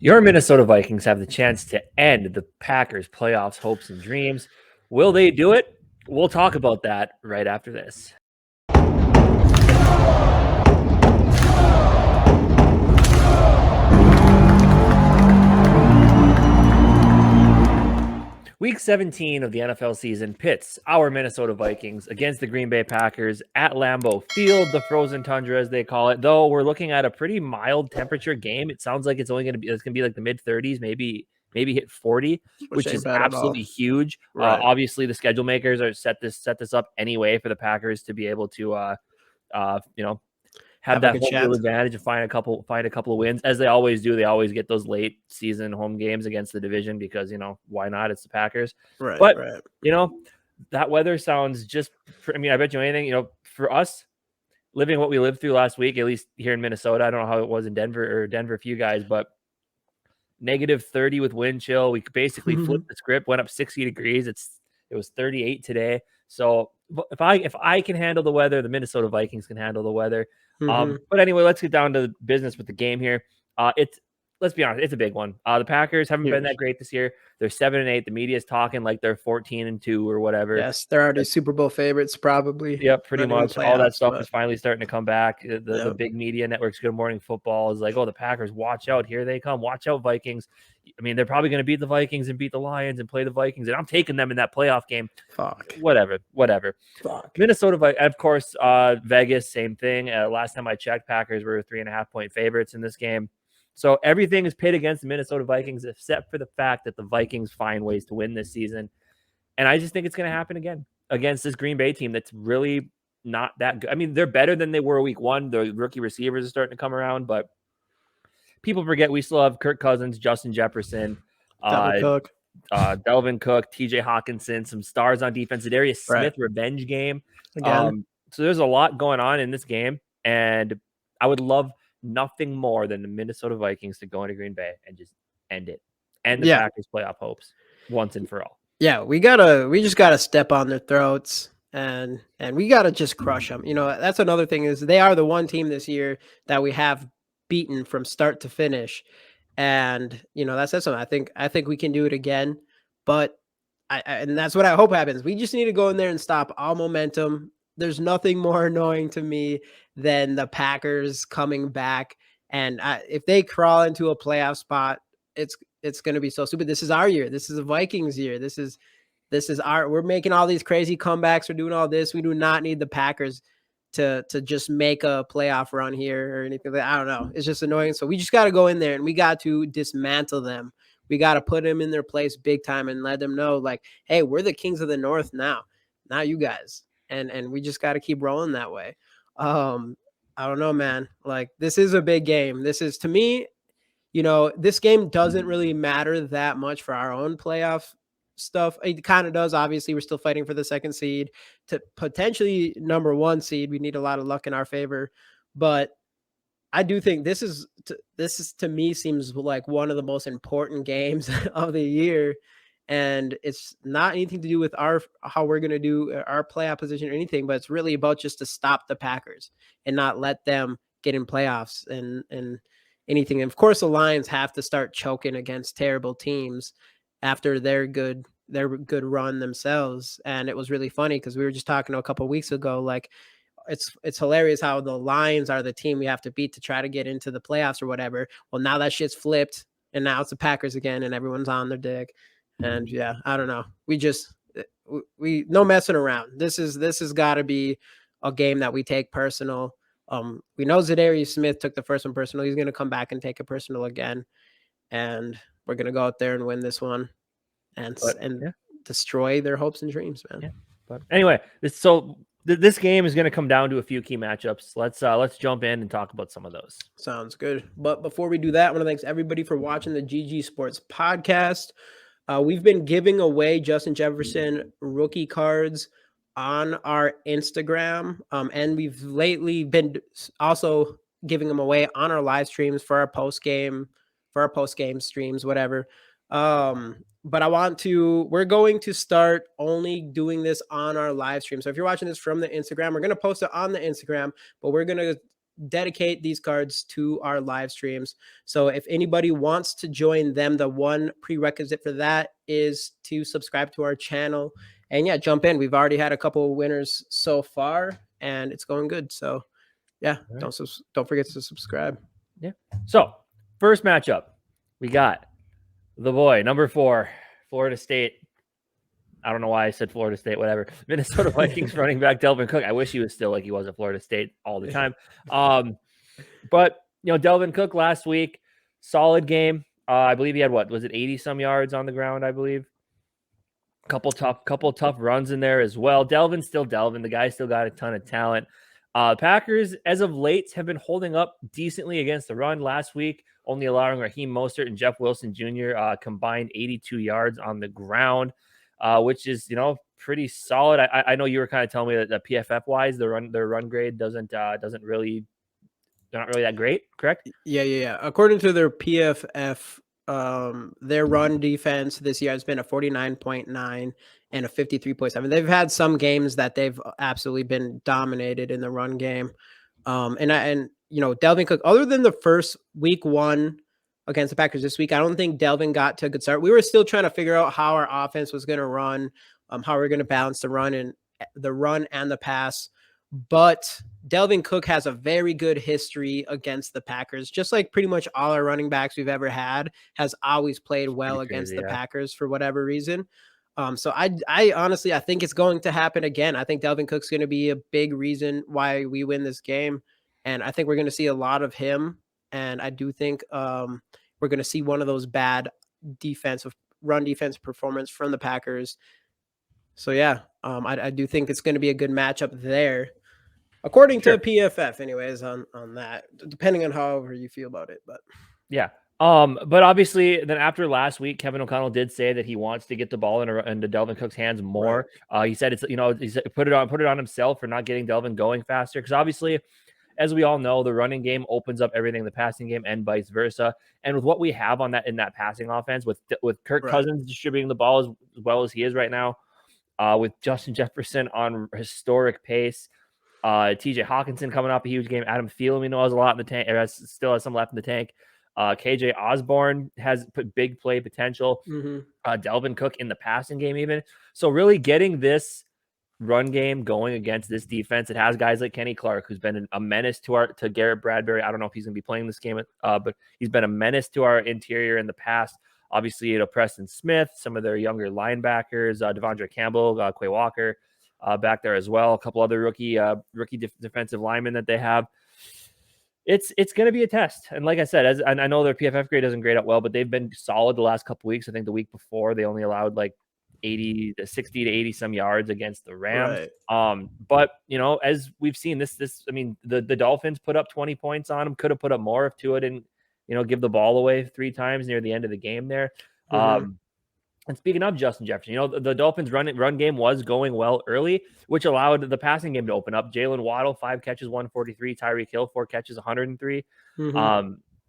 Your Minnesota Vikings have the chance to end the Packers' playoffs hopes and dreams. Will they do it? We'll talk about that right after this. Week 17 of the NFL season pits our Minnesota Vikings against the Green Bay Packers at Lambeau Field, the frozen tundra as they call it. Though we're looking at a pretty mild temperature game, it sounds like it's going to be like the mid 30s, maybe hit 40, which is absolutely huge. Right. Obviously, the schedule makers are set this up anyway for the Packers to be able to have that home field advantage and find a couple of wins, as they always do. They always get those late season home games against the division because, why not? It's the Packers. Right. But, that weather sounds just, I bet you anything, for us living what we lived through last week, at least here in Minnesota, I don't know how it was in Denver for you guys, but negative 30 with wind chill. We basically flipped the script, went up 60 degrees. It was 38 today. So if I can handle the weather, the Minnesota Vikings can handle the weather. But anyway, let's get down to business with the game here. Let's be honest, it's a big one. The Packers haven't been that great this year. They're 7-8. The media is talking like they're 14-2 or whatever. Yes, they're already Super Bowl favorites, probably. Yep, pretty much. All that stuff is finally starting to come back. The big media networks, Good Morning Football, is like, oh, the Packers, watch out. Here they come. Watch out, Vikings. They're probably going to beat the Vikings and beat the Lions and play the Vikings, and I'm taking them in that playoff game. Fuck. Whatever. Fuck. Minnesota, of course, Vegas, same thing. Last time I checked, Packers were 3.5-point favorites in this game. So everything is pit against the Minnesota Vikings, except for the fact that the Vikings find ways to win this season. And I just think it's going to happen again against this Green Bay team that's really not that good. They're better than they were week one. The rookie receivers are starting to come around, but people forget we still have Kirk Cousins, Justin Jefferson, Delvin Cook, TJ Hawkinson, some stars on defense, za'darius Smith revenge game. Again. So there's a lot going on in this game, and I would love nothing more than the Minnesota Vikings to go into Green Bay and just end it. And the Packers playoff hopes once and for all. Yeah, we just gotta step on their throats and we gotta just crush them. That's another thing, is they are the one team this year that we have beaten from start to finish. And that's something. I think we can do it again. But and that's what I hope happens. We just need to go in there and stop all momentum. There's nothing more annoying to me than the Packers coming back. And if they crawl into a playoff spot, it's going to be so stupid. This is our year. This is the Vikings year. This is we're making all these crazy comebacks. We're doing all this. We do not need the Packers to just make a playoff run here or anything. I don't know. It's just annoying. So we just got to go in there and we got to dismantle them. We got to put them in their place big time and let them know, like, hey, we're the kings of the North now. Not you guys. And we just got to keep rolling that way. I don't know, man. Like, this is a big game. This is, to me, this game doesn't really matter that much for our own playoff stuff. It kind of does. Obviously, we're still fighting for the second seed to potentially number one seed. We need a lot of luck in our favor, but I do think this is to me seems like one of the most important games of the year. And it's not anything to do with how we're going to do our playoff position or anything, but it's really about just to stop the Packers and not let them get in playoffs and anything. And of course, the Lions have to start choking against terrible teams after their good run themselves. And it was really funny because we were just talking a couple of weeks ago, like, it's hilarious how the Lions are the team we have to beat to try to get into the playoffs or whatever. Well, now that shit's flipped, and now it's the Packers again, and everyone's on their dick. And yeah, I don't know. We no messing around. This has got to be a game that we take personal. We know za'darius Smith took the first one personal. He's going to come back and take it personal again, and we're going to go out there and win this one, and destroy their hopes and dreams, man. Yeah. But anyway, this game is going to come down to a few key matchups. Let's jump in and talk about some of those. Sounds good. But before we do that, I want to thank everybody for watching the GG Sports podcast. We've been giving away Justin Jefferson rookie cards on our Instagram, and we've lately been also giving them away on our live streams for our post game streams, whatever. But we're going to start only doing this on our live stream. So if you're watching this from the Instagram, we're going to post it on the Instagram, but we're going to dedicate these cards to our live streams. So if anybody wants to join them, the one prerequisite for that is to subscribe to our channel. And yeah, jump in. We've already had a couple of winners so far, and it's going good. So yeah, right. don't forget to subscribe. Yeah. So first matchup, we got the boy number 4, Florida State. I don't know why I said Florida State, whatever. Minnesota Vikings running back Delvin Cook. I wish he was still like he was at Florida State all the time. But Delvin Cook last week, solid game. I believe he had what was it, 80 some yards on the ground, I believe. Couple tough runs in there as well. Delvin's still Delvin. The guy still got a ton of talent. Packers, as of late, have been holding up decently against the run. Last week, only allowing Raheem Mostert and Jeff Wilson Jr. Combined 82 yards on the ground, which is pretty solid. I know you were kind of telling me that the PFF wise, their run grade doesn't really, they're not really that great, correct? Yeah. According to their PFF, their run defense this year has been a 49.9 and a 53.7. They've had some games that they've absolutely been dominated in the run game. And Delvin Cook, other than the first week 1 against the Packers this week, I don't think Delvin got to a good start. We were still trying to figure out how our offense was going to run, how we're going to balance the run and the pass. But Delvin Cook has a very good history against the Packers, just like pretty much all our running backs we've ever had has always played well against the Packers for whatever reason. So I honestly, I think it's going to happen again. I think Delvin Cook's going to be a big reason why we win this game. And I think we're going to see a lot of him. And I do think we're going to see one of those bad run defense performance from the Packers. So yeah, I do think it's going to be a good matchup there. According to PFF, anyways, on that, depending on however you feel about it. But yeah. But obviously, then after last week, Kevin O'Connell did say that he wants to get the ball into Delvin Cook's hands more. Right. He said he said, put it on himself for not getting Delvin going faster, because obviously, as we all know, the running game opens up everything in the passing game and vice versa. And with what we have in that passing offense, with Kirk Cousins distributing the ball as well as he is right now, with Justin Jefferson on historic pace. TJ Hawkinson coming off a huge game. Adam Thielen, we know, has a lot in the tank. Still has some left in the tank. KJ Osborne has big play potential. Delvin Cook in the passing game even. So really getting this run game going against this defense. It has guys like Kenny Clark, who's been a menace to Garrett Bradbury. I don't know if he's going to be playing this game, but he's been a menace to our interior in the past. Obviously, Preston Smith, some of their younger linebackers, Devondre Campbell, Quay Walker, back there as well. A couple other rookie defensive linemen that they have. It's going to be a test. And like I said, I know their PFF grade doesn't grade out well, but they've been solid the last couple weeks. I think the week before they only allowed like 60 to 80 some yards against the Rams. Right. But as we've seen the Dolphins put up 20 points on them, could have put up more if Tua didn't, give the ball away 3 times near the end of the game there. And speaking of Justin Jefferson, the Dolphins run game was going well early, which allowed the passing game to open up. Jalen Waddle, 5 catches, 143. Tyreek Hill, 4 catches, 103.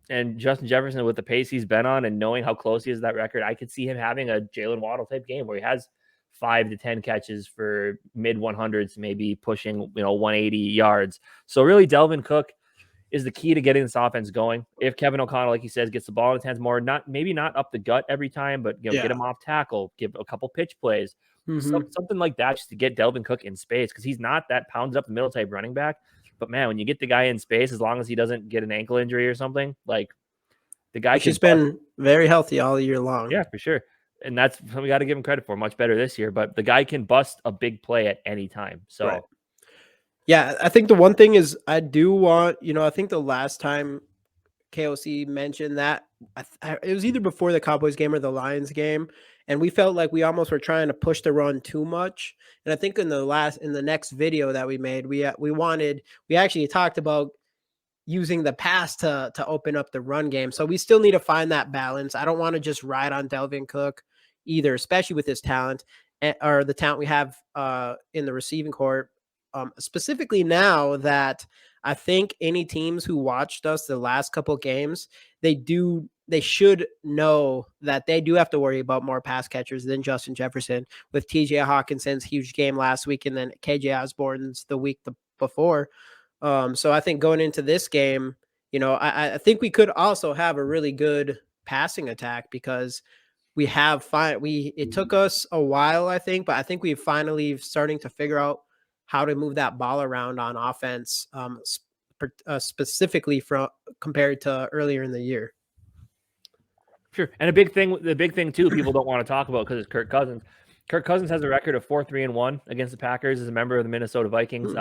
And Justin Jefferson, with the pace he's been on and knowing how close he is to that record, I could see him having a Jalen Waddle type game where he has 5 to 10 catches for mid 100s, maybe pushing 180 yards. So really, Delvin Cook is the key to getting this offense going. If Kevin O'Connell, like he says, gets the ball in his hands more, maybe not up the gut every time, but get him off tackle, give a couple pitch plays, something like that, just to get Delvin Cook in space, because he's not that pounded up the middle type running back. But man, when you get the guy in space, as long as he doesn't get an ankle injury or something, like the guy, he's been very healthy all year long. Yeah, for sure. And that's something we got to give him credit for. Much better this year, but the guy can bust a big play at any time. So. Right. Yeah, I think the one thing is I do want, I think the last time KOC mentioned that, it was either before the Cowboys game or the Lions game, and we felt like we almost were trying to push the run too much. And I think in the next video that we made, we actually talked about using the pass to open up the run game. So we still need to find that balance. I don't want to just ride on Delvin Cook either, especially with his talent or the talent we have in the receiving corps. Specifically now that I think any teams who watched us the last couple of games, they should know that they do have to worry about more pass catchers than Justin Jefferson, with TJ Hawkinson's huge game last week and then KJ Osborne's the week before. So I think going into this game, I think we could also have a really good passing attack because it took us a while, I think, but I think we've finally starting to figure out how to move that ball around on offense, specifically from compared to earlier in the year. Sure. And the big thing too, people don't want to talk about because it's Kirk Cousins. Kirk Cousins has a record of 4-3-1 against the Packers as a member of the Minnesota Vikings.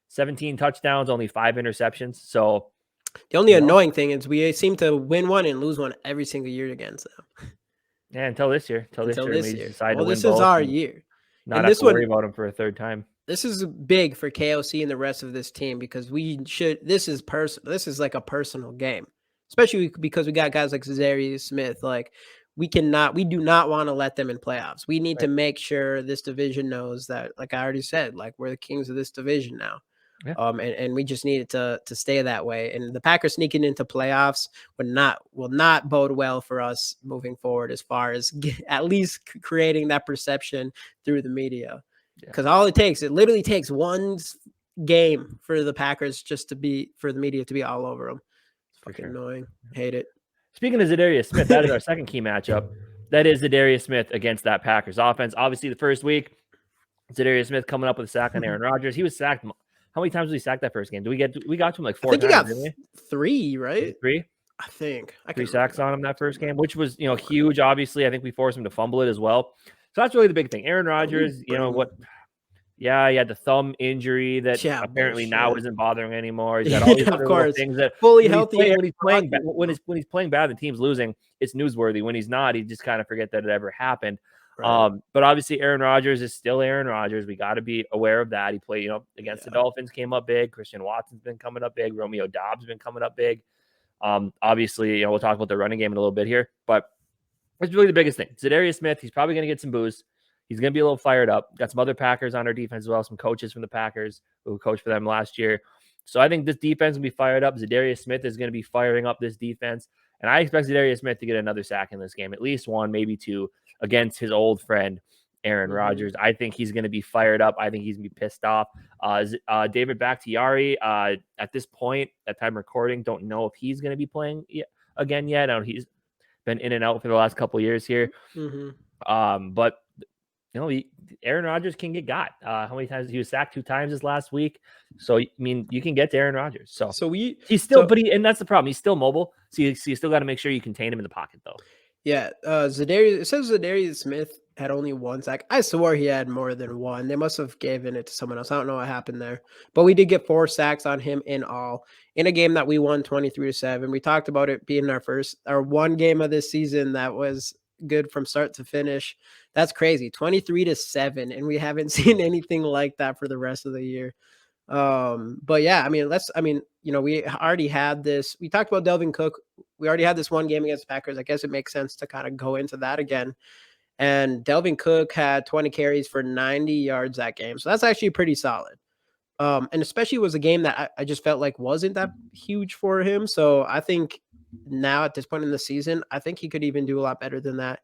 17 touchdowns, only 5 interceptions. So the only annoying thing is we seem to win one and lose one every single year against them. Yeah, until this year. Until this we year. decide Well, to win this is both our year. not And have this to worry one, about them for a third time. this is big for KOC and the rest of this team because this is like a personal game, especially because we got guys like za'darius Smith. Like we do not want to let them in playoffs. We need to make sure this division knows that, like I already said, like we're the kings of this division now. Yeah. And we just need it to stay that way. And the Packers sneaking into playoffs will not bode well for us moving forward as far as at least creating that perception through the media. Because it literally takes one game for the Packers for the media to be all over them. It's fucking annoying. Hate it. Speaking of za'darius Smith, that is our second key matchup. That is za'darius Smith against that Packers offense. Obviously, the first week, za'darius Smith coming up with a sack on Aaron Rodgers. He was sacked. How many times did we sack that first game? We got to him like 4 times, didn't we? 3, right? 3? I think. 3 sacks on him that first game, which was, huge. Obviously, I think we forced him to fumble it as well. So that's really the big thing. Aaron Rodgers, Yeah, he had the thumb injury that apparently now isn't bothering anymore. He's got all these other little things that fully healthy. When he's playing bad, the team's losing. It's newsworthy. When he's not, he just kind of forget that it ever happened. Right. But obviously, Aaron Rodgers is still Aaron Rodgers. We got to be aware of that. He played, against the Dolphins, came up big. Christian Watson's been coming up big. Romeo Doubs has been coming up big. Obviously, we'll talk about the running game in a little bit here, but it's really the biggest thing. za'darius Smith, he's probably going to get some boost. He's going to be a little fired up. Got some other Packers on our defense as well, some coaches from the Packers who coached for them last year. So I think this defense will be fired up. za'darius Smith is going to be firing up this defense. And I expect za'darius Smith to get another sack in this game, at least 1, maybe 2, against his old friend, Aaron Rodgers. I think he's going to be fired up. I think he's going to be pissed off. David Bakhtiari, at this point, at time recording, don't know if he's going to be playing again yet. I know he's been in and out for the last couple of years here. But Aaron Rodgers can get got. How many times he was sacked? 2 times this last week. So I mean, you can get to Aaron Rodgers. So he's still, and that's the problem. He's still mobile. So you still got to make sure you contain him in the pocket, though. Yeah, it says za'darius Smith had only 1 sack. I swore he had more than 1. They must have given it to someone else. I don't know what happened there. But we did get 4 sacks on him in all in a game that we won 23-7. We talked about it being our one game of this season that was good from start to finish. That's crazy. 23-7, and we haven't seen anything like that for the rest of the year. But yeah, we already had this. We talked about Delvin Cook. We already had this one game against the Packers. I guess it makes sense to kind of go into that again. And Delvin Cook had 20 carries for 90 yards that game. So that's actually pretty solid. And especially was a game that I just felt like wasn't that huge for him. So I think now at this point in the season, I think he could even do a lot better than that.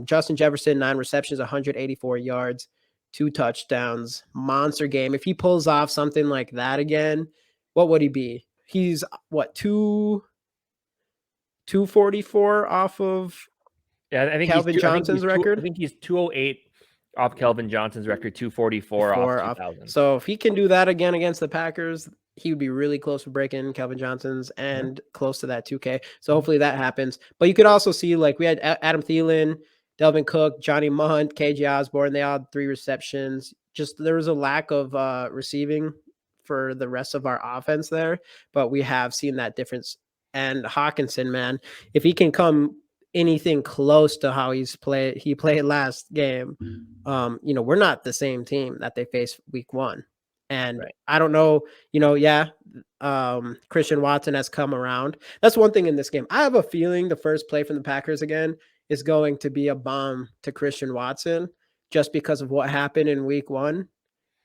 Justin Jefferson, 9 receptions, 184 yards, 2 touchdowns, monster game. If he pulls off something like that again, what would he be? He's what, 244 off of I think Calvin Johnson's record? I think he's 208 off Calvin Johnson's record, 244 off 2000. So if he can do that again against the Packers, he would be really close to breaking Calvin Johnson's and close to that 2K. So hopefully that happens. But you could also see, like, we had Adam Thielen, Delvin Cook, Johnny Munt, KJ Osborne. They all had 3 receptions. Just there was a lack of receiving for the rest of our offense there. But we have seen that difference. And Hawkinson, man, if he can come anything close to how he played last game, we're not the same team that they faced week 1. And I don't know, Christian Watson has come around. That's one thing in this game. I have a feeling the first play from the Packers again is going to be a bomb to Christian Watson just because of what happened in week 1.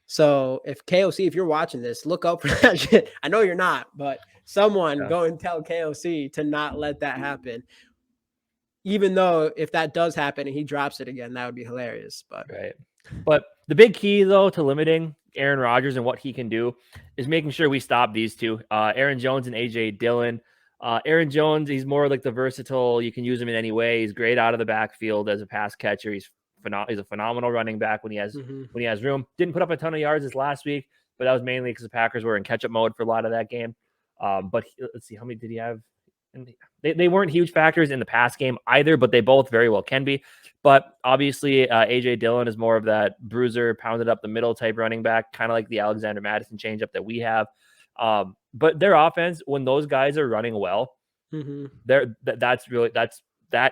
So if KOC, if you're watching this, look out for that shit. I know you're not, but someone go and tell KOC to not let that happen. Even though if that does happen and he drops it again, that would be hilarious. But But the big key, though, to limiting Aaron Rodgers and what he can do is making sure we stop these two, Aaron Jones and A.J. Dillon. Aaron Jones, he's more like the versatile. You can use him in any way. He's great out of the backfield as a pass catcher. He's a phenomenal running back when he has room. Didn't put up a ton of yards this last week, but that was mainly because the Packers were in catch-up mode for a lot of that game. Let's see, how many did he have? And they weren't huge factors in the pass game either, but they both very well can be. But obviously, A.J. Dillon is more of that bruiser, pounded up the middle type running back, kind of like the Alexander Madison changeup that we have. But their offense, when those guys are running well, that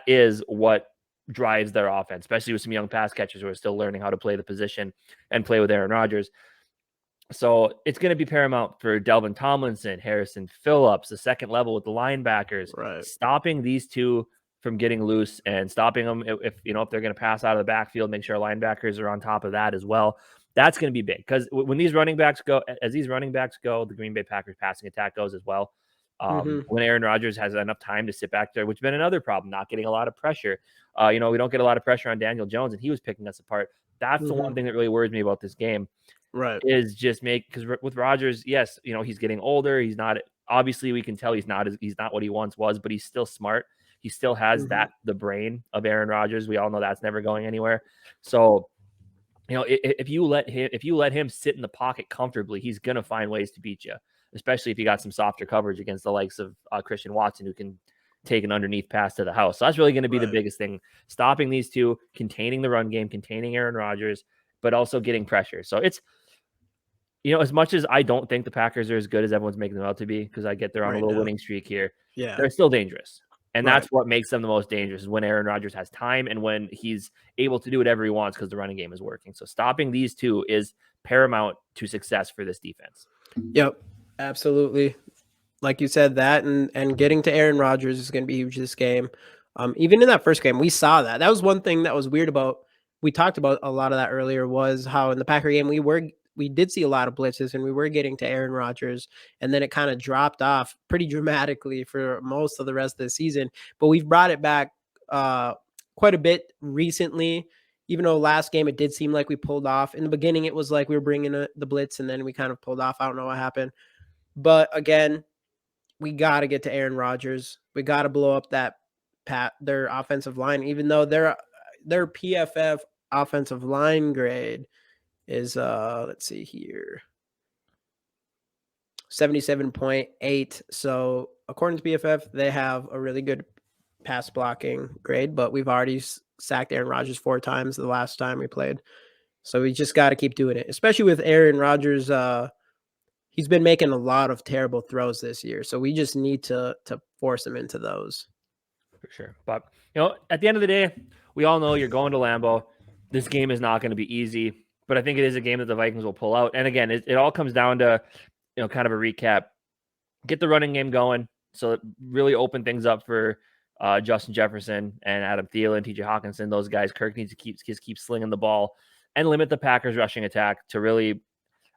is what drives their offense, especially with some young pass catchers who are still learning how to play the position and play with Aaron Rodgers. So it's going to be paramount for Delvin Tomlinson, Harrison Phillips, the second level with the linebackers, stopping these two from getting loose and stopping them if they're going to pass out of the backfield, make sure linebackers are on top of that as well. That's going to be big because when these running backs go, the Green Bay Packers passing attack goes as well. When Aaron Rodgers has enough time to sit back there, which has been another problem, not getting a lot of pressure. We don't get a lot of pressure on Daniel Jones, and he was picking us apart. That's the one thing that really worries me about this game. Right. Is just because with Rodgers, yes, he's getting older. He's not, obviously we can tell he's not what he once was, but he's still smart. He still has the brain of Aaron Rodgers. We all know that's never going anywhere. So, if you let him sit in the pocket comfortably, he's going to find ways to beat you, especially if you got some softer coverage against the likes of Christian Watson, who can take an underneath pass to the house. So that's really going to be the biggest thing, stopping these two, containing the run game, containing Aaron Rodgers, but also getting pressure. So it's, as much as I don't think the Packers are as good as everyone's making them out to be, because I get they're on a little winning streak here, they're still dangerous. And that's what makes them the most dangerous, is when Aaron Rodgers has time and when he's able to do whatever he wants because the running game is working. So stopping these two is paramount to success for this defense. Yep, absolutely. Like you said, that and getting to Aaron Rodgers is going to be huge this game. Even in that first game, we saw that. That was one thing that was weird about, we talked about a lot of that earlier, was how in the Packer game we did see a lot of blitzes and we were getting to Aaron Rodgers, and then it kind of dropped off pretty dramatically for most of the rest of the season. But we've brought it back quite a bit recently, even though last game it did seem like we pulled off. In the beginning, it was like we were bringing the blitz and then we kind of pulled off. I don't know what happened. But again, we got to get to Aaron Rodgers. We got to blow up their offensive line, even though their PFF offensive line grade is let's see here, 77.8. So according to PFF, they have a really good pass blocking grade, but we've already sacked Aaron Rodgers 4 times the last time we played. So we just got to keep doing it, especially with Aaron Rodgers. He's been making a lot of terrible throws this year, so we just need to force him into those. For sure. But, at the end of the day, we all know you're going to Lambeau. This game is not going to be easy, but I think it is a game that the Vikings will pull out. And again, it all comes down to, kind of a recap. Get the running game going, so it really open things up for Justin Jefferson and Adam Thielen, TJ Hawkinson, those guys. Kirk needs to keep slinging the ball and limit the Packers' rushing attack to really,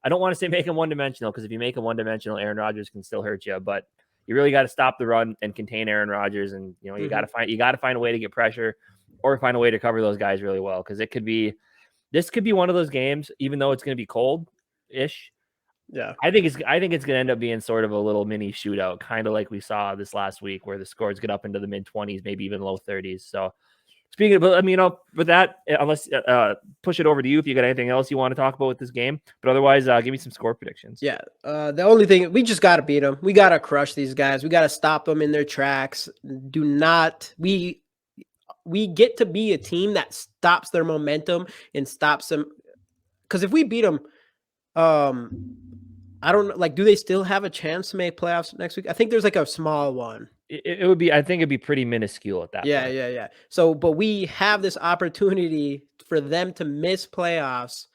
I don't want to say make him one-dimensional, because if you make him one-dimensional, Aaron Rodgers can still hurt you. But you really got to stop the run and contain Aaron Rodgers, and you got to find a way to get pressure or find a way to cover those guys really well, because this could be one of those games, even though it's going to be cold-ish. Yeah, I think it's going to end up being sort of a little mini shootout, kind of like we saw this last week, where the scores get up into the mid-20s, maybe even low 30s. So speaking of, with that, unless push it over to you if you got anything else you want to talk about with this game. But otherwise, give me some score predictions. Yeah. The only thing, we just got to beat them. We got to crush these guys. We got to stop them in their tracks. We get to be a team that stops their momentum and stops them. Because if we beat them, I don't know, like, do they still have a chance to make playoffs next week? I think there's like a small one. It would be, I think it'd be pretty minuscule at that point. Yeah. So, but we have this opportunity for them to miss playoffs,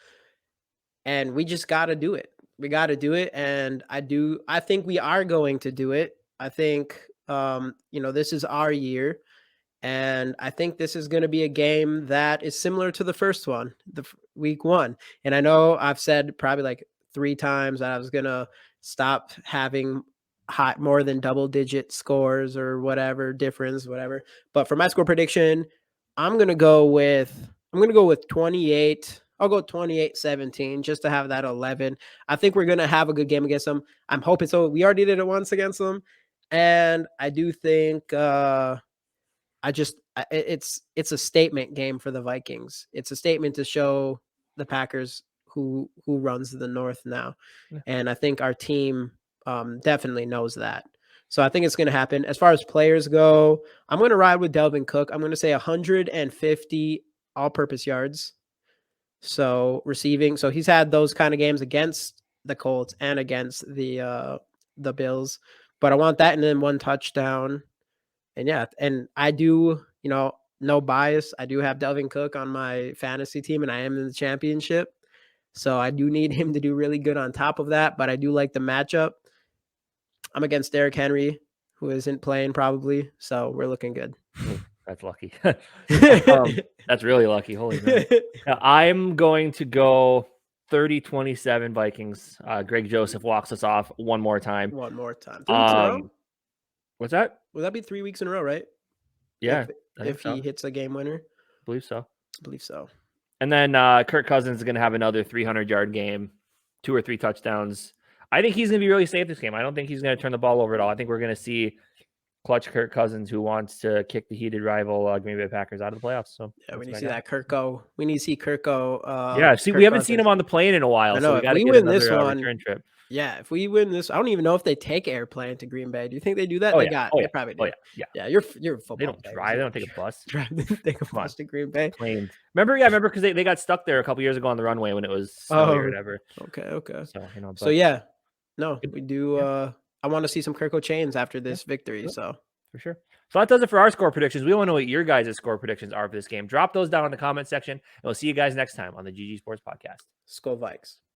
and we just got to do it. We got to do it. And I think we are going to do it. I think, this is our year. And I think this is going to be a game that is similar to the first one, the week 1. And I know I've said probably like 3 times that I was going to stop having more than double-digit scores or whatever difference, whatever. But for my score prediction, I'm going to go with 28. I'll go 28-17 just to have that 11. I think we're gonna have a good game against them. I'm hoping so. We already did it once against them, and I do think it's a statement game for the Vikings. It's a statement to show the Packers who runs the North now, and I think our team definitely knows that. So I think it's going to happen. As far as players go, I'm going to ride with Delvin Cook. I'm going to say 150 all-purpose yards. So receiving. So he's had those kind of games against the Colts and against the Bills. But I want that and then 1 touchdown. And yeah, and I do, no bias. I do have Delvin Cook on my fantasy team, and I am in the championship. So I do need him to do really good on top of that. But I do like the matchup. I'm against Derrick Henry, who isn't playing probably. So we're looking good. That's lucky. That's really lucky. Holy man. I'm going to go 30-27 Vikings. Greg Joseph walks us off one more time. 3 weeks in a row? What's that? Would that be 3 weeks in a row, right? Yeah. If he hits a game winner. I believe so. And then Kirk Cousins is going to have another 300-yard game, 2 or 3 touchdowns. I think he's going to be really safe this game. I don't think he's going to turn the ball over at all. I think we're going to see clutch Kirk Cousins, who wants to kick the heated rival Green Bay Packers out of the playoffs. So yeah, we need to see that Kirk go. We need to see Kirk go. We haven't seen him on the plane in a while. I know. So we got to get win another this one, return trip. Yeah, if we win this, I don't even know if they take airplane to Green Bay. Do you think they do that? They probably do. Yeah. You're a football. They don't drive. They don't take a bus. Take a bus to Green Bay. Planes. Remember because they got stuck there a couple years ago on the runway when it was snowy or whatever. Okay. So we do. I want to see some Kirko chains after this victory. So for sure. So that does it for our score predictions. We want to know what your guys' score predictions are for this game. Drop those down in the comment section, and we'll see you guys next time on the GG Sports Podcast. Skol Vikes.